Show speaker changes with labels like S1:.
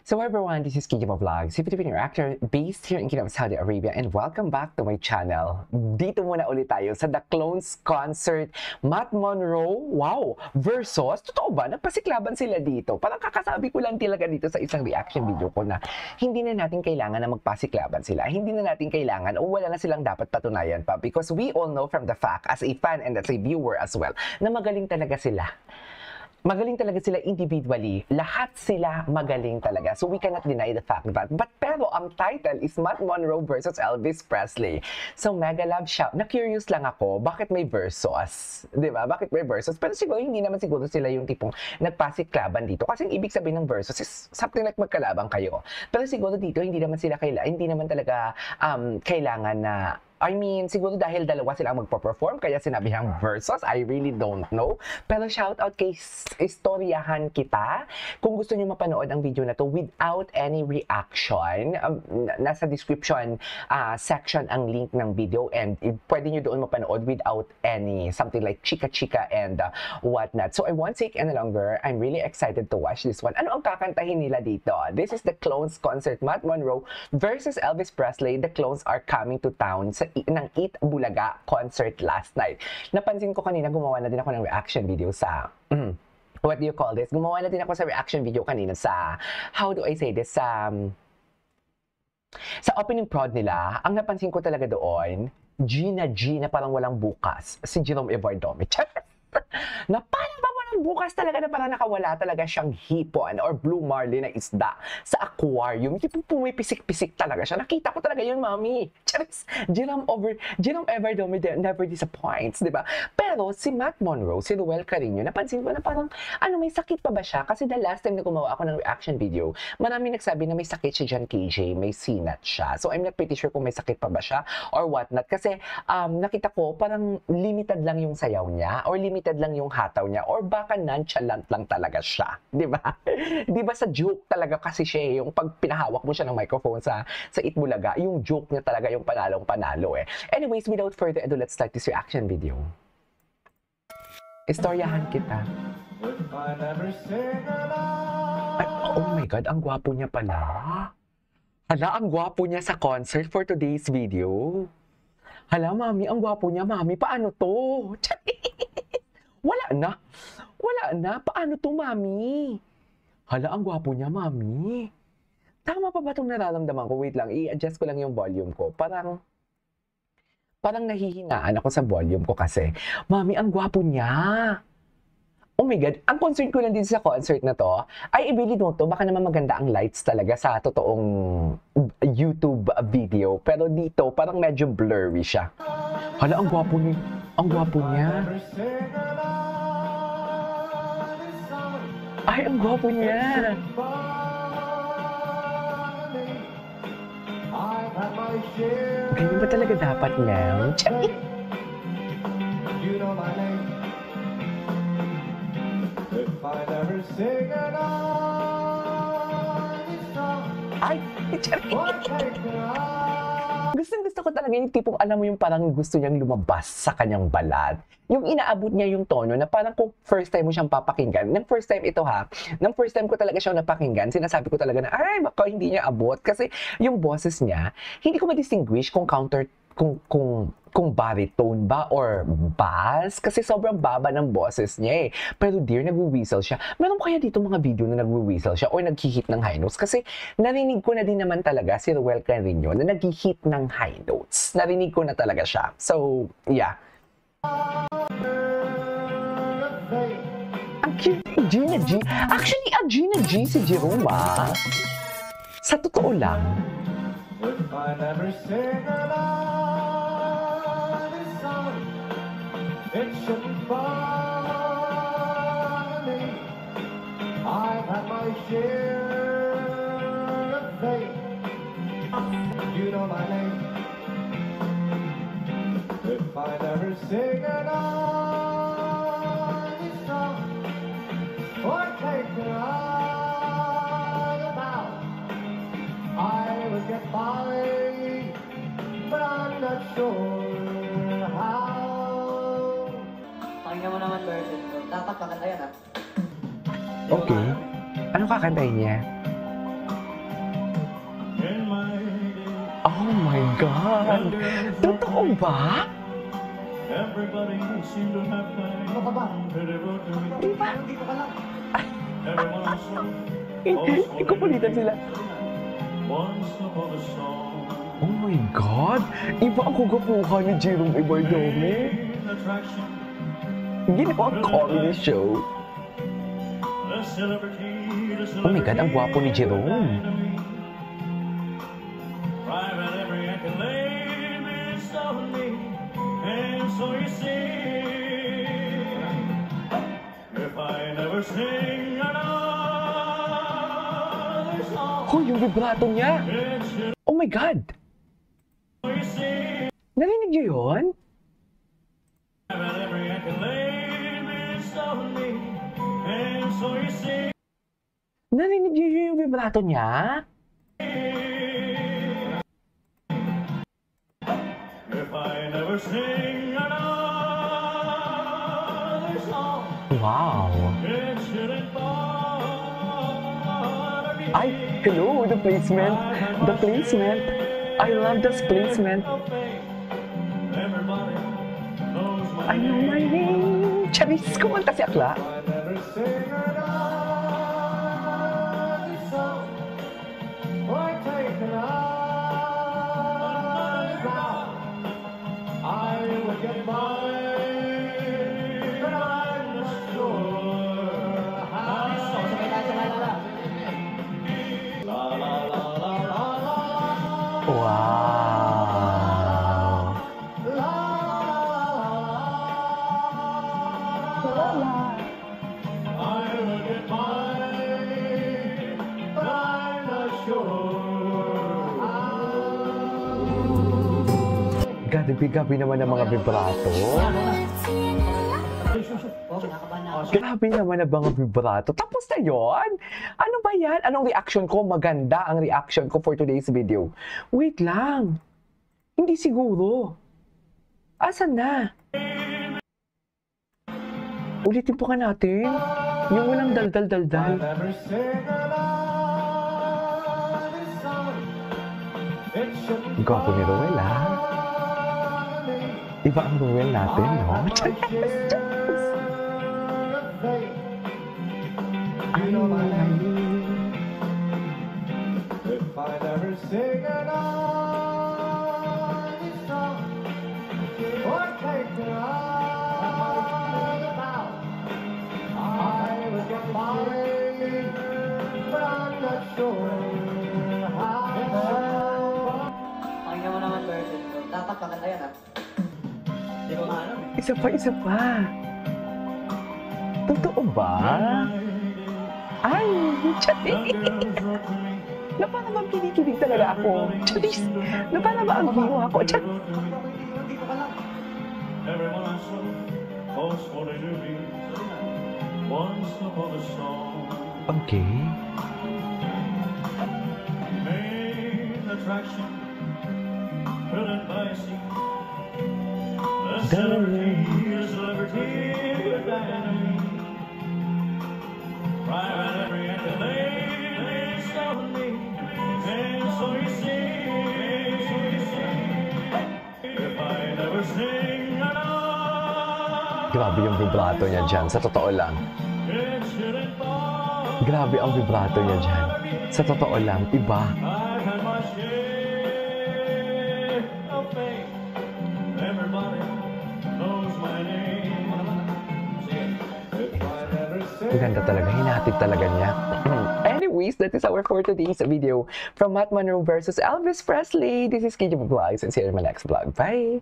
S1: So everyone, this is Kijima Vlogs, a Filipino actor based here in Kingdom of Saudi Arabia, and welcome back to my channel. Dito muna ulit tayo sa The Clones Concert, Matt Monroe, wow, versus, totoo ba, nagpasiklaban sila dito? Parang kakasabi ko lang talaga dito sa isang reaction video ko na hindi na natin kailangan na magpasiklaban sila, hindi na natin kailangan o wala na silang dapat patunayan pa, because we all know from the fact, as a fan and as a viewer as well, na magaling talaga sila. Magaling talaga sila individually. Lahat sila magaling talaga. So we cannot deny the fact that. But pero ang title is Matt Monroe versus Elvis Presley. So mega love siya. Na-curious lang ako, bakit may versus? Diba? Bakit may versus? Pero siguro hindi naman siguro sila yung tipong nagpasiklaban dito. Kasi ang ibig sabihin ng versus is something like magkalabang kayo. Pero siguro dito, hindi naman sila hindi naman talaga kailangan na siguro dahil dalawa sila ang magpo-perform, kaya sinabi niyang versus, I really don't know. Pero shout out kay Istoryahan Kita. Kung gusto niyo mapanood ang video na to without any reaction, nasa description section ang link ng video, and pwede niyo doon mapanood without any, something like chika-chika and whatnot. So I won't take any longer. I'm really excited to watch this one. Ano ang kakantahin nila dito? This is the Clones Concert, Matt Monroe versus Elvis Presley. The Clones are coming to town ng Eat Bulaga concert last night. Napansin ko kanina, gumawa na din ako ng reaction video sa what do you call this? Gumawa na din ako sa reaction video kanina sa, how do I say this, sa opening prod nila. Ang napansin ko talaga doon, Gina G na parang walang bukas, si Jerome Everdomich. Na parang walang bukas talaga, na parang nakawala talaga siyang hipon or blue marlin na isda sa aquarium. Tipo pumipisik-pisik talaga siya. Nakita ko talaga yun, mami. Charis, Jerome Everdomich never disappoints, di ba? Pero si Matt Monroe, si Ruel Carino, napansin ko na parang, may sakit pa ba siya? Kasi the last time na gumawa ako ng reaction video, marami nagsabi na may sakit siya dyan, KJ, may sinat siya. So I'm not pretty sure kung may sakit pa ba siya or whatnot. Kasi nakita ko parang limited lang yung sayaw niya or limited lang yung hataw niya, or baka nonchalant lang talaga siya, di ba? Di ba sa joke talaga kasi siya, yung pag pinahawak mo siya ng microphone sa Itbulaga, yung joke niya talaga yung panalong-panalo eh. Anyways, without further ado, let's start this reaction video. Istoryahan kita. Ay, oh my God, ang gwapo niya pala. Hala, ang gwapo niya sa concert for today's video. Hala, mami, ang gwapo niya, mami. Paano to? Wala na. Paano to, mami? Hala, ang gwapo niya, mami. Tama pa ba itong nararamdaman ko? Wait lang, i-adjust ko lang yung volume ko. Parang nahihinaan ako sa volume ko kasi. Mami, ang gwapo niya. Oh my God, ang concern ko lang din sa concert na to, I really don't know, baka naman maganda ang lights talaga sa totoong YouTube video. Pero dito, parang medyo blurry siya. Hala, ang gwapo niya. Ang gwapo niya. Ay, ang gwapo niya. Ganyan ba talaga dapat, Mel? Ay, Gusto ko talaga yung tipong, alam mo yung parang gusto niyang lumabas sa kanyang balat. Yung inaabot niya yung tono na parang kung first time mo siyang papakinggan. Nang first time ko talaga siyang napakinggan, sinasabi ko talaga na, ay, baka hindi niya abot. Kasi yung boses niya, hindi ko ma-distinguish kung kung baritone ba or bass, kasi sobrang baba ng boses niya eh. Pero dear, nagwi-whistle siya. Meron kaya dito mga video na nagwi-whistle siya or nag-hit ng high notes? Kasi narinig ko na din naman talaga si Ruel Carino na nag-hit ng high notes. Narinig ko na talaga siya. So, yeah. Ang cute ni Gina G. Actually, ang Gina G si Jerome ah. Sa totoo lang. It shouldn't bother me. I've had my share of fate. You know my name. If I never sing another song or take another bow, I would get by, but I'm not sure how.
S2: Pakinggan mo naman version ko. Dapat maganda yan, ha?
S1: Okay. Ano kakantahin niya? Oh my God! Totoo ba?
S2: Everybody seemed to have plans.
S1: Di ba?
S2: Everyone also
S1: Ikupulitan sila.
S2: once upon a song.
S1: Oh my God! Iba ang kugapuhan ni Jerome Ibardome.
S2: Attraction.
S1: Ginawang comedy show.
S2: The celebrity,
S1: Oh my God, ang gwapo ni Jerome.
S2: private every accolade bestowed me. And so you see, if I never sing another song,
S1: Oh, yung vibrato niya.
S2: it should
S1: Oh my God!
S2: you see.
S1: Narinig niyo yun?
S2: Private every accolade bestowed me. And so you see,
S1: Narinig niyo yung vibrato niya?
S2: if I never sing another song,
S1: Wow!
S2: it shouldn't bother me.
S1: Ay, hello, the placement. The placement. I love this placement.
S2: Everybody knows my
S1: I know my name. Charis, kumanta si Akla.
S2: I never sing another song, or take another vow. I will get mine, but I'm not sure how. La la la la la la.
S1: Wow!
S2: La la la. I will get mine, but I'm not sure how.
S1: Gabi-gabi naman ang mga vibrato. Grabe naman ang mga vibrato. Tapos na yun? Ano ba yan? Anong reaction ko? Maganda ang reaction ko for today's video. Wait lang. Hindi siguro. Asan na? Ulitin po ka natin. Yung walang daldal-daldal.
S2: Never sing another song. It shouldn't
S1: Gwapo ni Ruel, ha?
S2: bother me.
S1: Iba ang Ruel natin, no?
S2: I have my share of fate. You know my name. If I never sing another song, or take another vow, I will get mine, but I'm not sure how.
S3: Pakinggan mo naman version ko. Dapat maganda yan, ha? Hindi ko maalam, eh.
S1: Isa pa, isa pa. Totoo ba? Ay, Charis! Na para bang kinikilig talaga ako? Charis! Na para ba ang hiyo ako? Charis!
S3: Hindi ko alam.
S2: Everyone I saw was wanting to be once upon a song.
S1: Okay.
S2: Main attraction, hidden by a sea. The celebrity dynamite. Private every accolade is on me. And so you see, if I never sing another,
S1: Grabe yung vibrato niya dyan. Sa totoo lang.
S2: it shouldn't bother.
S1: Grabe ang vibrato niya dyan. Sa totoo lang. Iba.
S2: I had my share of fame. Everybody knows my name. If I never sing
S1: Ang ganda talaga. Hinatid talaga niya. Anyways, that is our for today's video from Matt Monroe versus Elvis Presley. This is KJ Vlogs and see you in my next vlog. Bye!